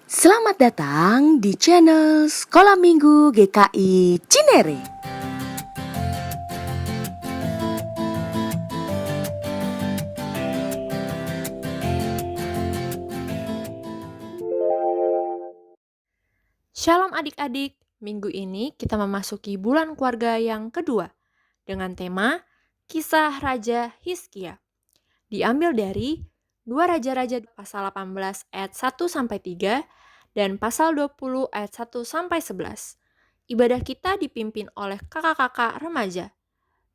Selamat datang di channel Sekolah Minggu GKI Cinere. Shalom adik-adik, minggu ini kita memasuki bulan keluarga yang kedua dengan tema Kisah Raja Hizkia. Diambil dari 2 Raja-Raja pasal 18 ayat 1-3 dan pasal 20 ayat 1-11. Ibadah kita dipimpin oleh kakak-kakak remaja.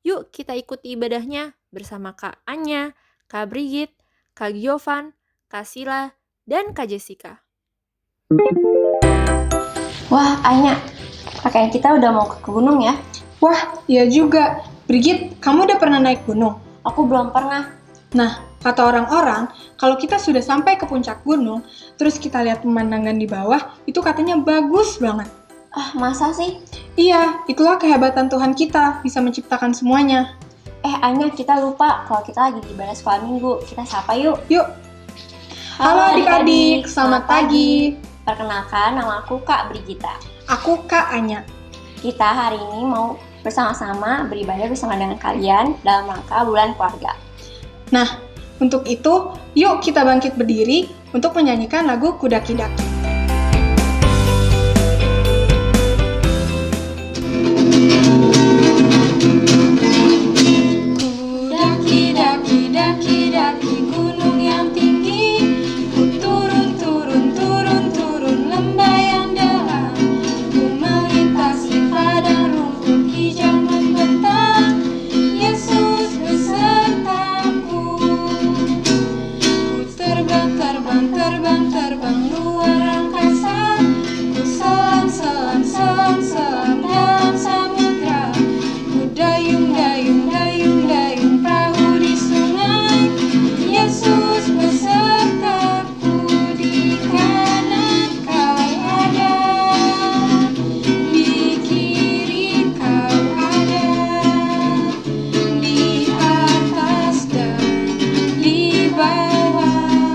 Yuk kita ikuti ibadahnya bersama Kak Anya, Kak Brigit, Kak Giovan, Kak Sila, dan Kak Jessica. Wah, Anya, pakaian kita udah mau ke gunung ya? Wah, iya juga. Brigit, kamu udah pernah naik gunung? Aku belum pernah. Nah, kata orang-orang, kalau kita sudah sampai ke puncak gunung, terus kita lihat pemandangan di bawah, itu katanya bagus banget. Ah, masa sih? Iya, itulah kehebatan Tuhan kita, bisa menciptakan semuanya. Anya, kita lupa kalau kita lagi di ibadah sekolah minggu. Kita sapa yuk. Yuk! Halo adik-adik, selamat pagi. Perkenalkan, nama aku Kak Brigita. Aku Kak Anya. Kita hari ini mau bersama-sama beribadah bersama dengan kalian dalam rangka bulan keluarga. Nah, untuk itu, yuk kita bangkit berdiri untuk menyanyikan lagu Kudaki-daki. Daki-daki gunung yang tinggi, ku turun lembah yang dalam, ku melintasi padang rumput hijau membentang, Yesus besertaku. Ku terbang luar angkasa, ku selam dalam samudra, ku dayung perahu di sungai, Yesus besertaku. Di kanan kau ada, di kiri kau ada, di atas dan di bawah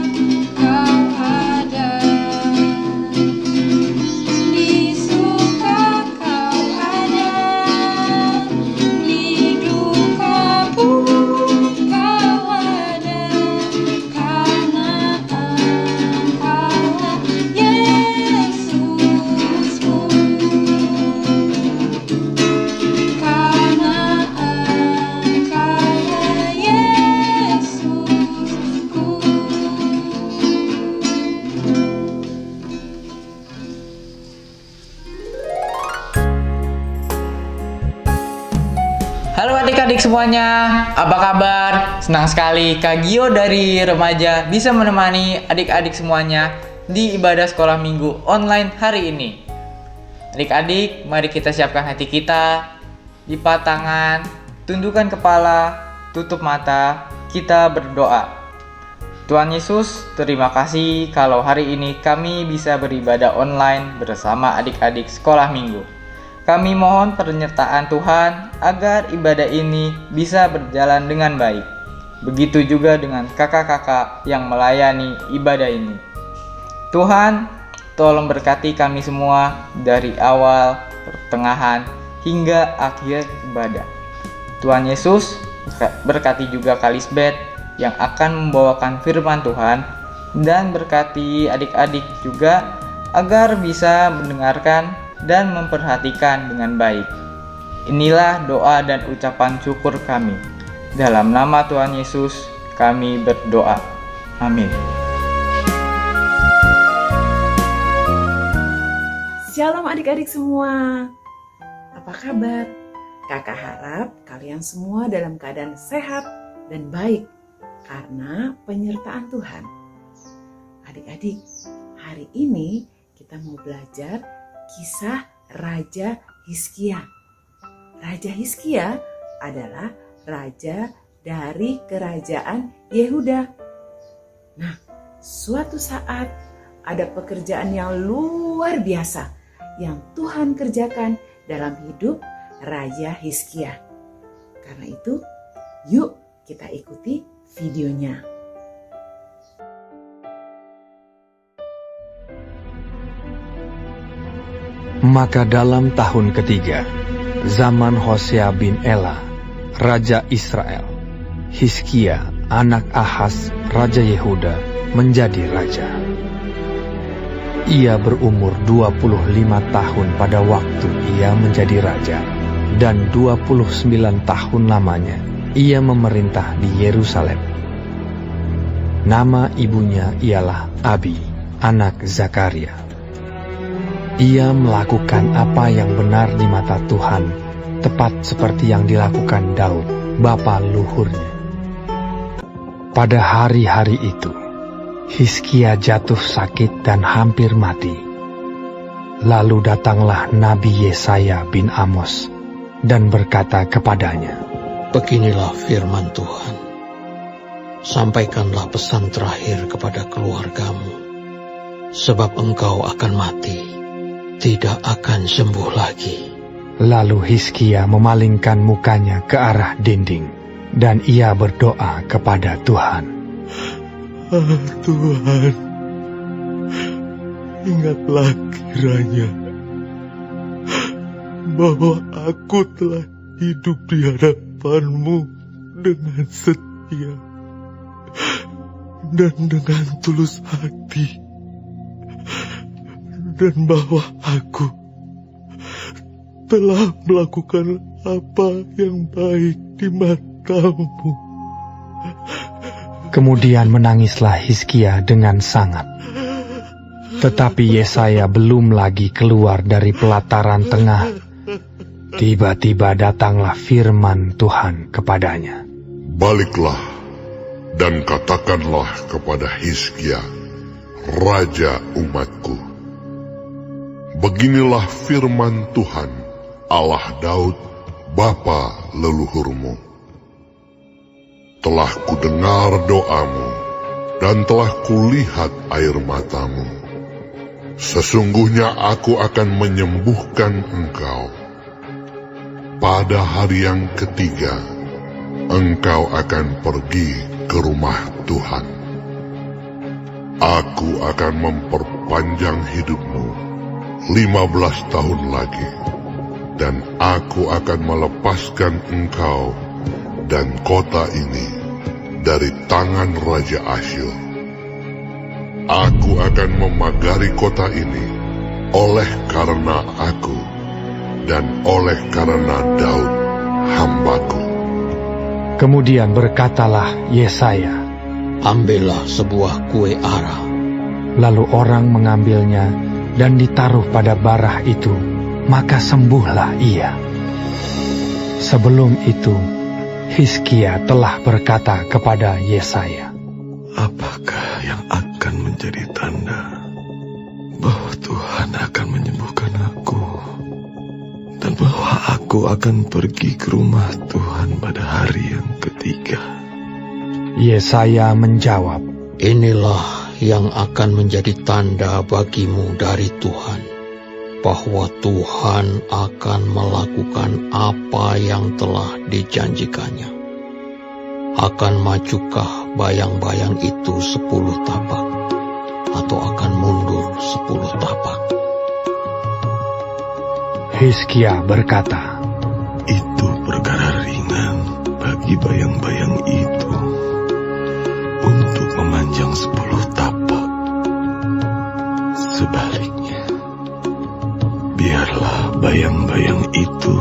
kau ada, di suka kau ada, di duka pun kau ada, karena Engkaulah Yesusku, karena Engkaulah Yesusku. Halo adik-adik semuanya, apa kabar? Senang sekali Kak Gio dari remaja bisa menemani adik-adik semuanya di ibadah sekolah minggu online hari ini. Adik-adik, mari kita siapkan hati kita, lipat tangan, tundukkan kepala, tutup mata, kita berdoa. Tuhan Yesus, terima kasih kalau hari ini kami bisa beribadah online bersama adik-adik sekolah minggu. Kami mohon penyertaan Tuhan agar ibadah ini bisa berjalan dengan baik. Begitu juga dengan kakak-kakak yang melayani ibadah ini. Tuhan, tolong berkati kami semua dari awal, pertengahan, hingga akhir ibadah. Tuhan Yesus, berkati juga Kak Lisbeth yang akan membawakan firman Tuhan, dan berkati adik-adik juga agar bisa mendengarkan dan memperhatikan dengan baik. Inilah doa dan ucapan syukur kami. Dalam nama Tuhan Yesus, kami berdoa. Amin. Shalom adik-adik semua. Apa kabar? Kakak harap kalian semua dalam keadaan sehat dan baik karena penyertaan Tuhan. Adik-adik, hari ini kita mau belajar kisah Raja Hizkia. Raja Hizkia adalah raja dari kerajaan Yehuda. Nah, suatu saat ada pekerjaan yang luar biasa yang Tuhan kerjakan dalam hidup Raja Hizkia. Karena itu, yuk kita ikuti videonya. Maka dalam tahun ketiga, zaman Hosea bin Ela, Raja Israel, Hizkia, anak Ahaz, Raja Yehuda, menjadi raja. Ia berumur 25 tahun pada waktu ia menjadi raja, dan 29 tahun lamanya ia memerintah di Yerusalem. Nama ibunya ialah Abi, anak Zakaria. Ia melakukan apa yang benar di mata Tuhan, tepat seperti yang dilakukan Daud, bapa luhurnya. Pada hari-hari itu, Hizkia jatuh sakit dan hampir mati. Lalu datanglah Nabi Yesaya bin Amos dan berkata kepadanya, "Beginilah firman Tuhan. Sampaikanlah pesan terakhir kepada keluargamu, sebab engkau akan mati, tidak akan sembuh lagi." Lalu Hizkia memalingkan mukanya ke arah dinding, dan ia berdoa kepada Tuhan. Tuhan, ingatlah kiranya bahwa aku telah hidup di hadapan-Mu dengan setia dan dengan tulus hati, dan bahwa aku telah melakukan apa yang baik di mata-Mu. Kemudian menangislah Hizkia dengan sangat. Tetapi Yesaya belum lagi keluar dari pelataran tengah. Tiba-tiba datanglah firman Tuhan kepadanya. "Baliklah dan katakanlah kepada Hizkia, raja umatku, beginilah firman Tuhan, Allah Daud, bapa leluhurmu. Telah kudengar doamu, dan telah kulihat air matamu. Sesungguhnya aku akan menyembuhkan engkau. Pada hari yang ketiga, engkau akan pergi ke rumah Tuhan. Aku akan memperpanjang hidupmu 15 tahun lagi, dan aku akan melepaskan engkau dan kota ini dari tangan Raja Asyur. Aku akan memagari kota ini oleh karena aku dan oleh karena Daud hambaku." Kemudian berkatalah Yesaya, "Ambillah sebuah kue ara." Lalu orang mengambilnya dan ditaruh pada barah itu, maka sembuhlah ia. Sebelum itu, Hizkia telah berkata kepada Yesaya, Apakah yang akan menjadi tanda bahwa Tuhan akan menyembuhkan aku, dan bahwa aku akan pergi ke rumah Tuhan pada hari yang ketiga? Yesaya menjawab, "Inilah yang akan menjadi tanda bagimu dari Tuhan, bahwa Tuhan akan melakukan apa yang telah dijanjikannya. Akan majukah bayang-bayang itu 10 tapak, atau akan mundur 10 tapak?" Hizkia berkata, Itu perkara ringan bagi bayang-bayang itu untuk memanjang 10 tapak. Sebaliknya, biarlah bayang-bayang itu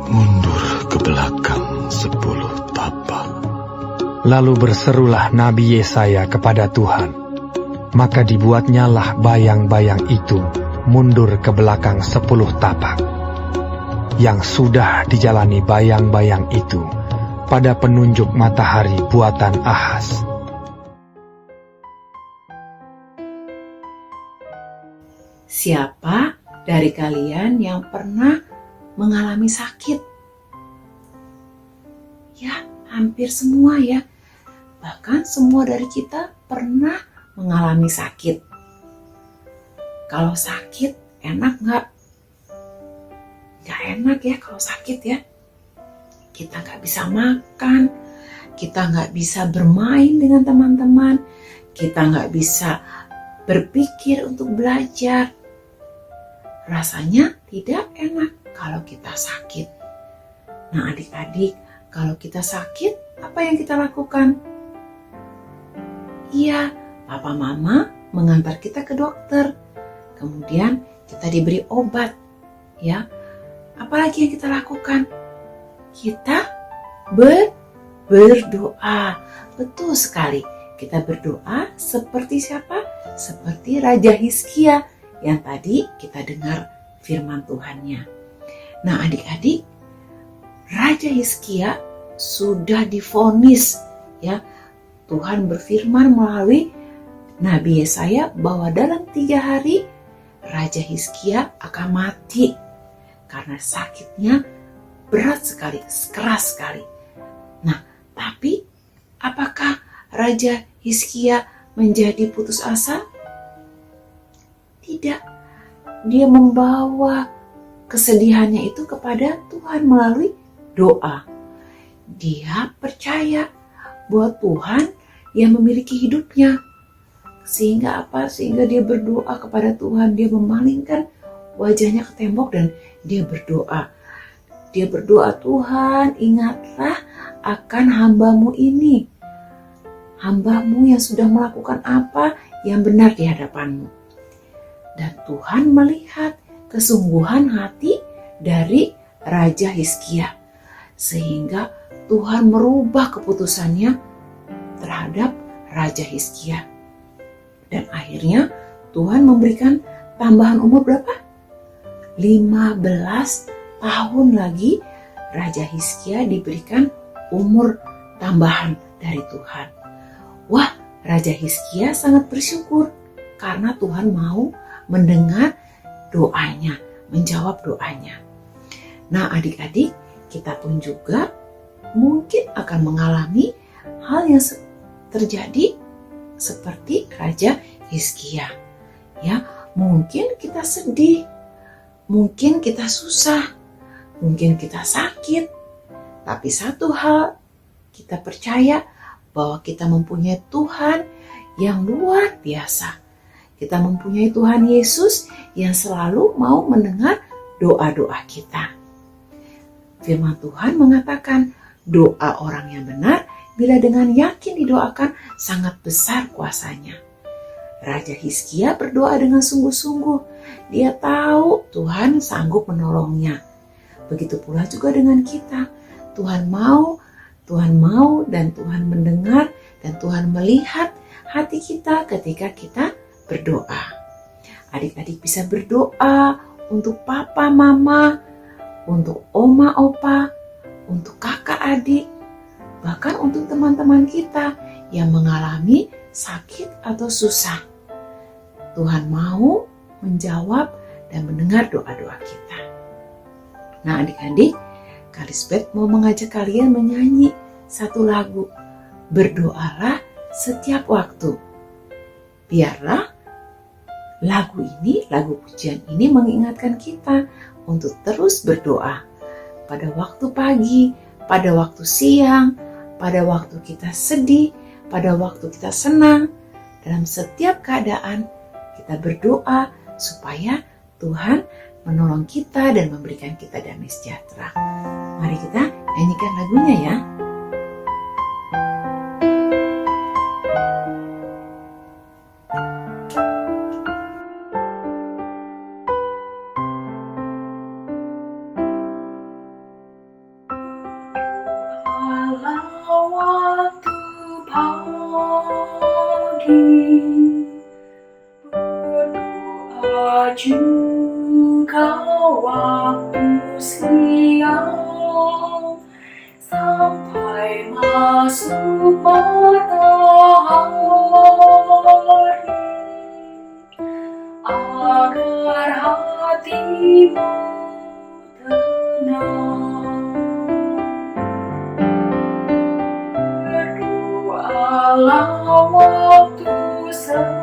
mundur ke belakang 10 tapak. Lalu berserulah Nabi Yesaya kepada Tuhan. Maka dibuatnyalah bayang-bayang itu mundur ke belakang 10 tapak. Yang sudah dijalani bayang-bayang itu pada penunjuk matahari buatan Ahaz. Siapa dari kalian yang pernah mengalami sakit? Ya, hampir semua ya. Bahkan semua dari kita pernah mengalami sakit. Kalau sakit, enak nggak? Nggak enak ya kalau sakit ya. Kita nggak bisa makan, kita nggak bisa bermain dengan teman-teman, kita nggak bisa berpikir untuk belajar. rasanya tidak enak kalau kita sakit. Nah adik-adik, kalau kita sakit, apa yang kita lakukan? Iya, papa mama mengantar kita ke dokter. Kemudian kita diberi obat, ya. Apalagi yang kita lakukan? Kita berdoa. Betul sekali. Kita berdoa seperti siapa? Seperti Raja Hizkia yang tadi kita dengar firman Tuhannya. Nah adik-adik, Raja Hizkia sudah divonis, ya. Tuhan berfirman melalui Nabi Yesaya bahwa dalam 3 hari Raja Hizkia akan mati karena sakitnya berat sekali, keras sekali. Nah, tapi apakah Raja Hizkia menjadi putus asa? Tidak. Dia membawa kesedihannya itu kepada Tuhan melalui doa. Dia percaya bahwa Tuhan yang memiliki hidupnya. Sehingga apa? Sehingga dia berdoa kepada Tuhan. Dia memalingkan wajahnya ke tembok dan dia berdoa. Dia berdoa, Tuhan ingatlah akan hambamu ini. Hambamu yang sudah melakukan apa yang benar di hadapanmu. Dan Tuhan melihat kesungguhan hati dari Raja Hizkia. Sehingga Tuhan merubah keputusannya terhadap Raja Hizkia. Dan akhirnya Tuhan memberikan tambahan umur berapa? 15 tahun lagi Raja Hizkia diberikan umur tambahan dari Tuhan. Wah, Raja Hizkia sangat bersyukur karena Tuhan mau mendengar doanya, menjawab doanya. Nah adik-adik, kita pun juga mungkin akan mengalami hal yang terjadi seperti Raja Hizkia. Ya, mungkin kita sedih, mungkin kita susah, mungkin kita sakit. Tapi satu hal, kita percaya bahwa kita mempunyai Tuhan yang luar biasa. Kita mempunyai Tuhan Yesus yang selalu mau mendengar doa-doa kita. Firman Tuhan mengatakan, doa orang yang benar bila dengan yakin didoakan sangat besar kuasanya. Raja Hizkia berdoa dengan sungguh-sungguh. Dia tahu Tuhan sanggup menolongnya. Begitu pula juga dengan kita. Tuhan mau dan Tuhan mendengar dan Tuhan melihat hati kita ketika kita berdoa. Adik-adik bisa berdoa untuk papa, mama, untuk oma, opa, untuk kakak, adik, bahkan untuk teman-teman kita yang mengalami sakit atau susah. Tuhan mau menjawab dan mendengar doa-doa kita. Nah adik-adik, Kak Lisbeth mau mengajak kalian menyanyi satu lagu. Berdoalah setiap waktu. Biarlah lagu pujian ini mengingatkan kita untuk terus berdoa. Pada waktu pagi, pada waktu siang, pada waktu kita sedih, pada waktu kita senang. Dalam setiap keadaan kita berdoa supaya Tuhan menolong kita dan memberikan kita damai sejahtera. Mari kita nyanyikan lagunya ya. Waktu pagi berdoa juga waktu siang sampai masuk matahari agar hatimu tenang. Berdoalah waktu senang,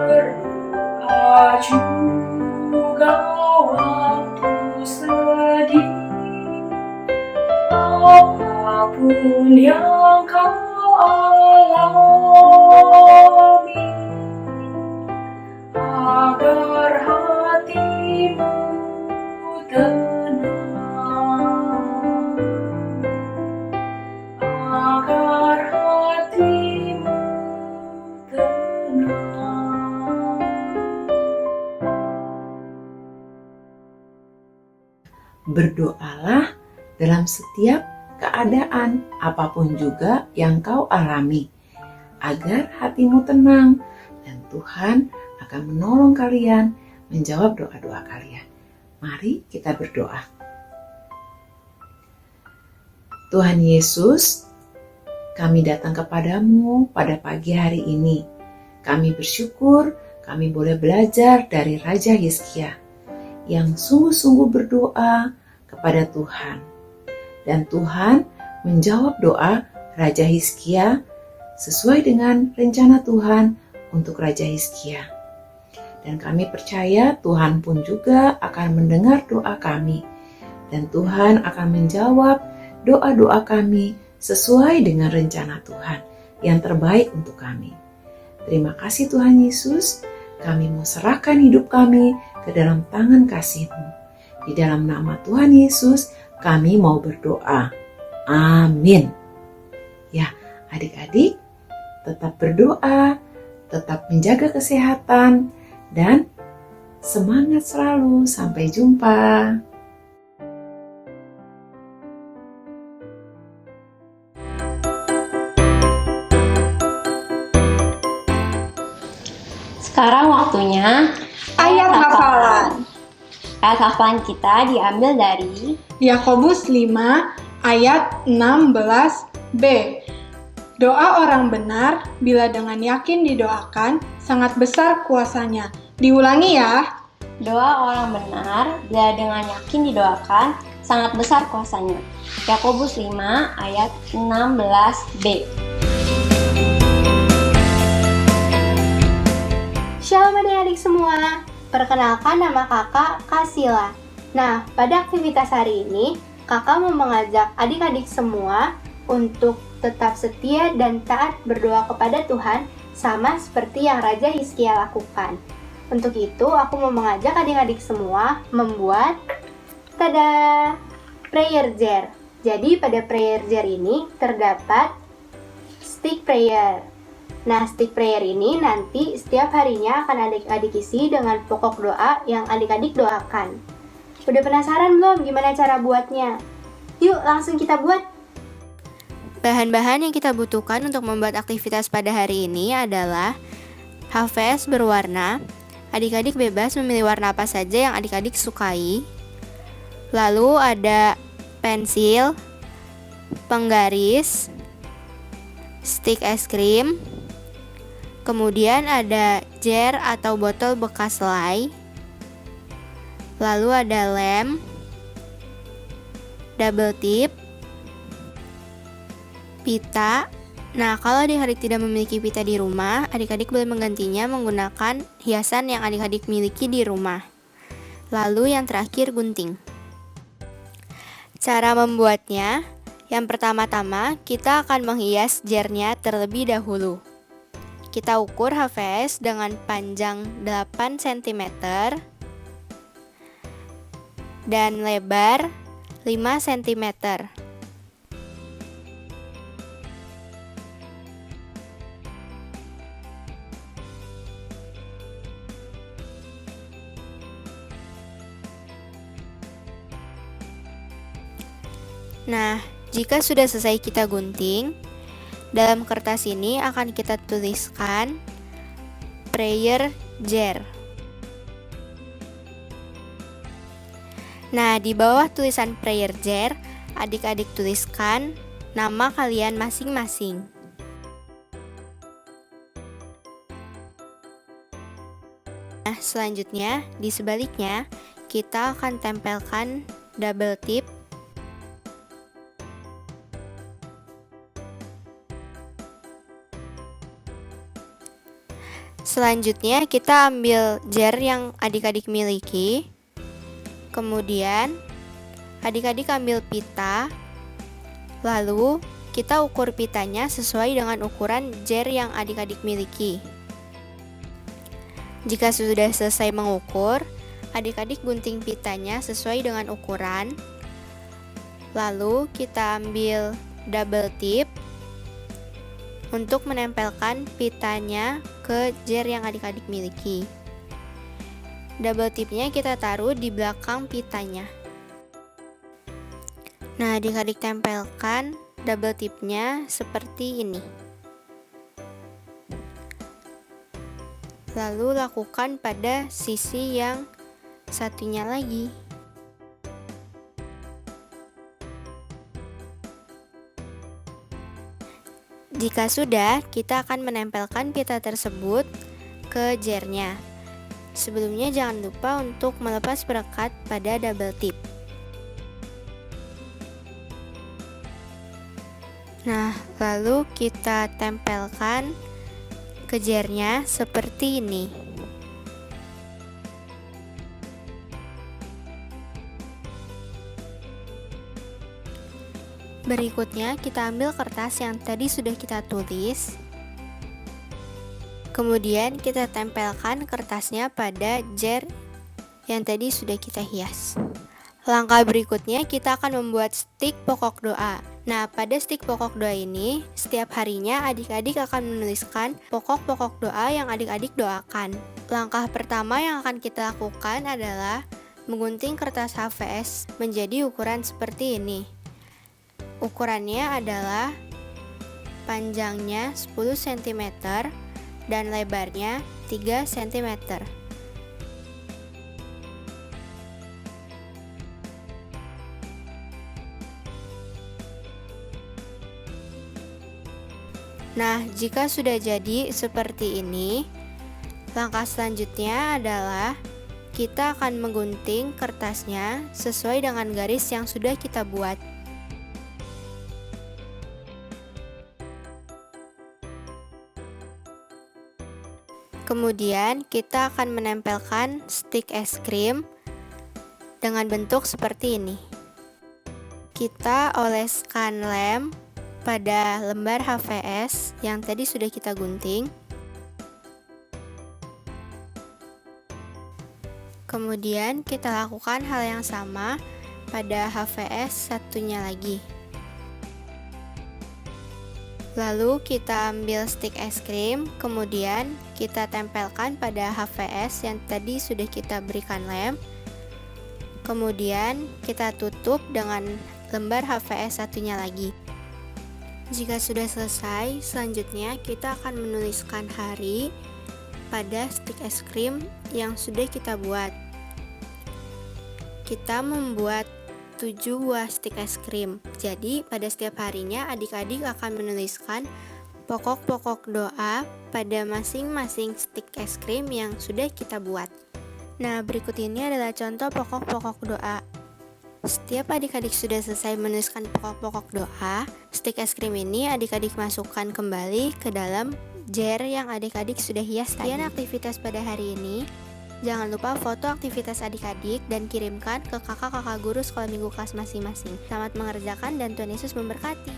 berdoa juga waktu sedih. Apapun yang kau alami, agar hatimu tenang, agar hatimu tenang. Berdoalah dalam setiap keadaan apapun juga yang kau alami, agar hatimu tenang dan Tuhan akan menolong kalian menjawab doa-doa kalian. Mari kita berdoa. Tuhan Yesus, kami datang kepadamu pada pagi hari ini. Kami bersyukur kami boleh belajar dari Raja Hizkia yang sungguh-sungguh berdoa kepada Tuhan. Dan Tuhan menjawab doa Raja Hizkia sesuai dengan rencana Tuhan untuk Raja Hizkia. Dan kami percaya Tuhan pun juga akan mendengar doa kami. Dan Tuhan akan menjawab doa-doa kami sesuai dengan rencana Tuhan yang terbaik untuk kami. Terima kasih Tuhan Yesus, kami mau serahkan hidup kami ke dalam tangan kasih-Mu. Di dalam nama Tuhan Yesus, kami mau berdoa. Amin. Ya, adik-adik, tetap berdoa, tetap menjaga kesehatan, dan semangat selalu. Sampai jumpa. Sekarang waktunya Ayat hafalan. Ayat hafalan kita diambil dari Yakobus 5 ayat 16b. Doa orang benar bila dengan yakin didoakan sangat besar kuasanya. Diulangi ya. doa orang benar bila dengan yakin didoakan sangat besar kuasanya. Yakobus 5 ayat 16b. Shalom adik-adik semua, perkenalkan nama kakak Kasila. Nah, pada aktivitas hari ini, kakak mau mengajak adik-adik semua untuk tetap setia dan taat berdoa kepada Tuhan sama seperti yang Raja Hizkia lakukan. Untuk itu, aku mau mengajak adik-adik semua membuat prayer jar. Jadi pada prayer jar ini terdapat stick prayer. Nah, stick prayer ini nanti setiap harinya akan adik-adik isi dengan pokok doa yang adik-adik doakan. Udah penasaran belum gimana cara buatnya? Yuk langsung kita buat! Bahan-bahan yang kita butuhkan untuk membuat aktivitas pada hari ini adalah HVS berwarna. Adik-adik bebas memilih warna apa saja yang adik-adik sukai. Lalu ada pensil, penggaris, stik es krim, kemudian ada jar atau botol bekas selai, lalu ada lem, double tip, pita. Nah, kalau adik-adik tidak memiliki pita di rumah, adik-adik boleh menggantinya menggunakan hiasan yang adik-adik miliki di rumah. Lalu yang terakhir gunting. Cara membuatnya, yang pertama-tama kita akan menghias jarnya terlebih dahulu. Kita ukur HVS dengan panjang 8 cm dan lebar 5 cm. Nah, jika sudah selesai kita gunting, dalam kertas ini akan kita tuliskan prayer jar. Nah, di bawah tulisan prayer jar, adik-adik tuliskan nama kalian masing-masing. Nah, selanjutnya di sebaliknya kita akan tempelkan double tip. Selanjutnya kita ambil jar yang adik-adik miliki. Kemudian adik-adik ambil pita. Lalu kita ukur pitanya sesuai dengan ukuran jar yang adik-adik miliki. Jika sudah selesai mengukur, adik-adik gunting pitanya sesuai dengan ukuran. Lalu kita ambil double tip untuk menempelkan pitanya ke jer yang adik-adik miliki. Double tipnya kita taruh di belakang pitanya. Nah, adik-adik tempelkan double tipnya seperti ini. Lalu lakukan pada sisi yang satunya lagi. Jika sudah, kita akan menempelkan pita tersebut ke jernya. Sebelumnya jangan lupa untuk melepas perekat pada double tip. Nah, lalu kita tempelkan ke jernya seperti ini. Berikutnya kita ambil kertas yang tadi sudah kita tulis. Kemudian kita tempelkan kertasnya pada jer yang tadi sudah kita hias. Langkah berikutnya kita akan membuat stik pokok doa. Nah, pada stik pokok doa ini, setiap harinya adik-adik akan menuliskan pokok-pokok doa yang adik-adik doakan. Langkah pertama yang akan kita lakukan adalah menggunting kertas HVS menjadi ukuran seperti ini. Ukurannya adalah panjangnya 10 cm dan lebarnya 3 cm. Nah, jika sudah jadi seperti ini, langkah selanjutnya adalah kita akan menggunting kertasnya sesuai dengan garis yang sudah kita buat. Kemudian kita akan menempelkan stik es krim dengan bentuk seperti ini. Kita oleskan lem pada lembar HVS yang tadi sudah kita gunting. Kemudian kita lakukan hal yang sama pada HVS satunya lagi. Lalu kita ambil stik es krim, kemudian kita tempelkan pada HVS yang tadi sudah kita berikan lem. Kemudian kita tutup dengan lembar HVS satunya lagi. Jika sudah selesai, selanjutnya kita akan menuliskan hari pada stik es krim yang sudah kita buat. Kita membuat 7 buah stik es krim. Jadi pada setiap harinya adik-adik akan menuliskan pokok-pokok doa pada masing-masing stik es krim yang sudah kita buat. Nah, berikut ini adalah contoh pokok-pokok doa. Setiap adik-adik sudah selesai menuliskan pokok-pokok doa, stik es krim ini adik-adik masukkan kembali ke dalam jer yang adik-adik sudah hias tadi. Sekian aktivitas pada hari ini. Jangan lupa foto aktivitas adik-adik dan kirimkan ke kakak-kakak guru sekolah minggu kelas masing-masing. Selamat mengerjakan dan Tuhan Yesus memberkati.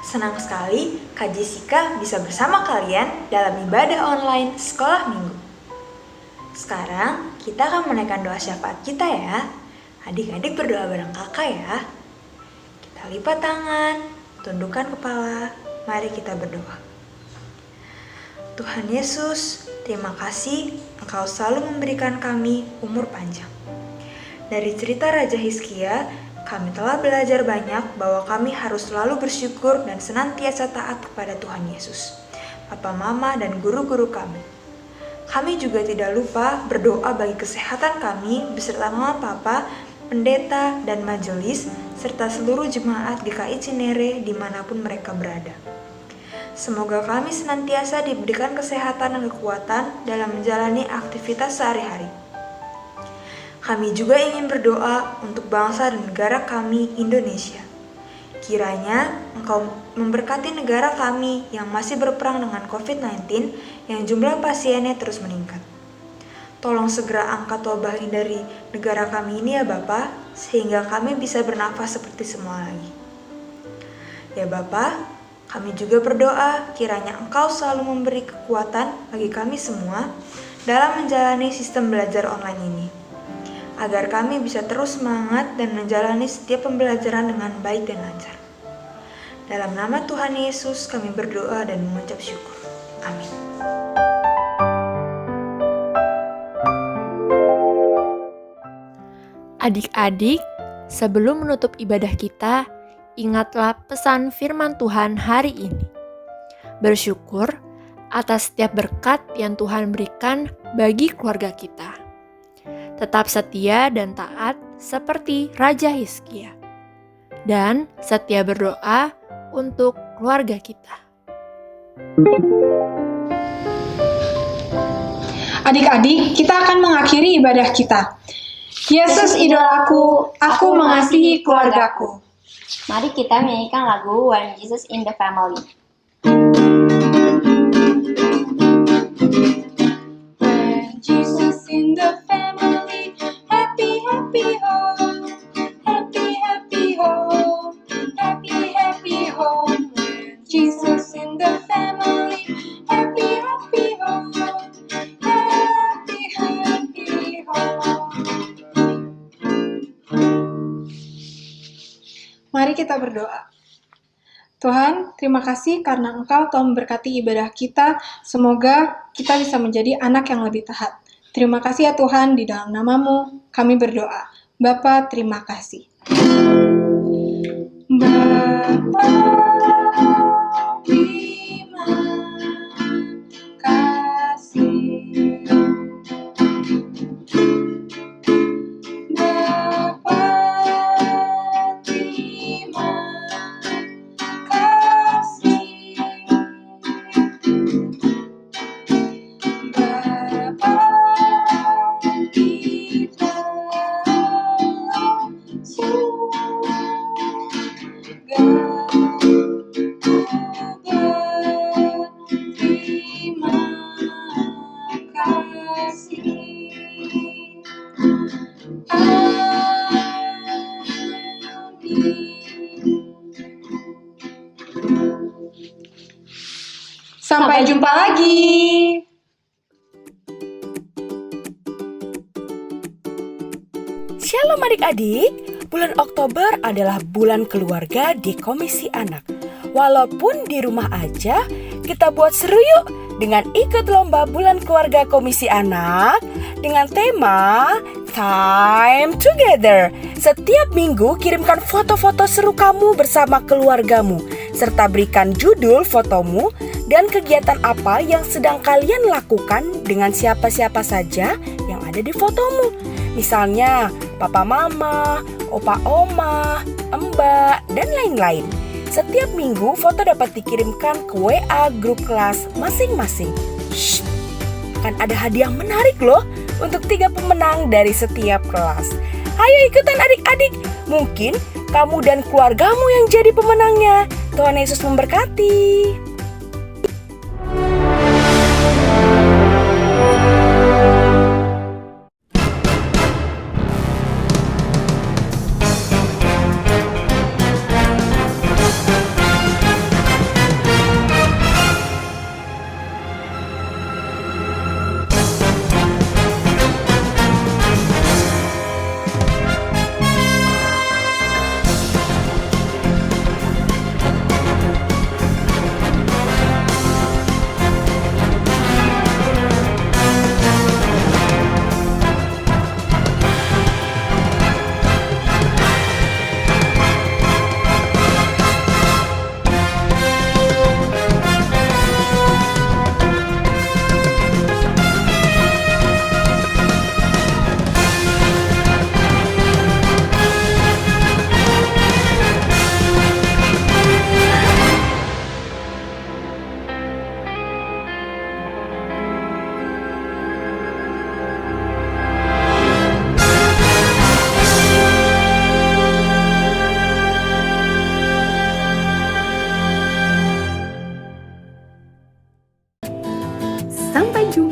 Senang sekali Kak Jessica bisa bersama kalian dalam ibadah online sekolah minggu. Sekarang kita akan menaikkan doa syafaat kita ya. Adik-adik berdoa bareng kakak ya. Kita lipat tangan, tundukkan kepala, mari kita berdoa. Tuhan Yesus, terima kasih Engkau selalu memberikan kami umur panjang. Dari cerita Raja Hizkia, kami telah belajar banyak bahwa kami harus selalu bersyukur dan senantiasa taat kepada Tuhan Yesus, Papa, Mama, dan guru-guru kami. Kami juga tidak lupa berdoa bagi kesehatan kami beserta Mama, Papa, pendeta, dan majelis, serta seluruh jemaat GKI Cinere dimanapun mereka berada. Semoga kami senantiasa diberikan kesehatan dan kekuatan dalam menjalani aktivitas sehari-hari. Kami juga ingin berdoa untuk bangsa dan negara kami, Indonesia. Kiranya Engkau memberkati negara kami yang masih berperang dengan COVID-19 yang jumlah pasiennya terus meningkat. Tolong segera angkat wabah ini dari negara kami ini ya Bapa, sehingga kami bisa bernafas seperti semua lagi. Ya Bapa, kami juga berdoa kiranya Engkau selalu memberi kekuatan bagi kami semua dalam menjalani sistem belajar online ini, agar kami bisa terus semangat dan menjalani setiap pembelajaran dengan baik dan lancar. Dalam nama Tuhan Yesus kami berdoa dan mengucap syukur. Amin. Adik-adik, sebelum menutup ibadah kita, ingatlah pesan firman Tuhan hari ini. Bersyukur atas setiap berkat yang Tuhan berikan bagi keluarga kita. Tetap setia dan taat seperti Raja Hizkia. Dan setia berdoa untuk keluarga kita. Adik-adik, kita akan mengakhiri ibadah kita. Yesus idolaku, aku mengasihi keluargaku. Mari kita menyanyikan lagu When Jesus in the Family. When Jesus in the family, happy, happy home. Happy, happy home. Happy, happy home. When Jesus in the family, happy, happy home. Happy, happy home. Mari kita berdoa. Tuhan, terima kasih karena Engkau telah memberkati ibadah kita. Semoga kita bisa menjadi anak yang lebih taat. Terima kasih ya Tuhan, di dalam nama-Mu kami berdoa. Bapa, terima kasih. Bapa, terima kasih. Sampai jumpa lagi. Shalom adik-adik, bulan Oktober adalah bulan keluarga di Komisi Anak. Walaupun di rumah aja, kita buat seru yuk dengan ikut lomba bulan keluarga Komisi Anak dengan tema Time Together. Setiap minggu kirimkan foto-foto seru kamu bersama keluargamu, serta berikan judul fotomu dan kegiatan apa yang sedang kalian lakukan dengan siapa-siapa saja yang ada di fotomu. Misalnya papa mama, opa oma, mbak, dan lain-lain. Setiap minggu foto dapat dikirimkan ke WA grup kelas masing-masing. Shh, akan ada hadiah menarik loh untuk 3 pemenang dari setiap kelas. Ayo ikutan adik-adik, mungkin kamu dan keluargamu yang jadi pemenangnya. Tuhan Yesus memberkati.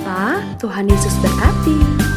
berpuasa. Tuhan Yesus berkati.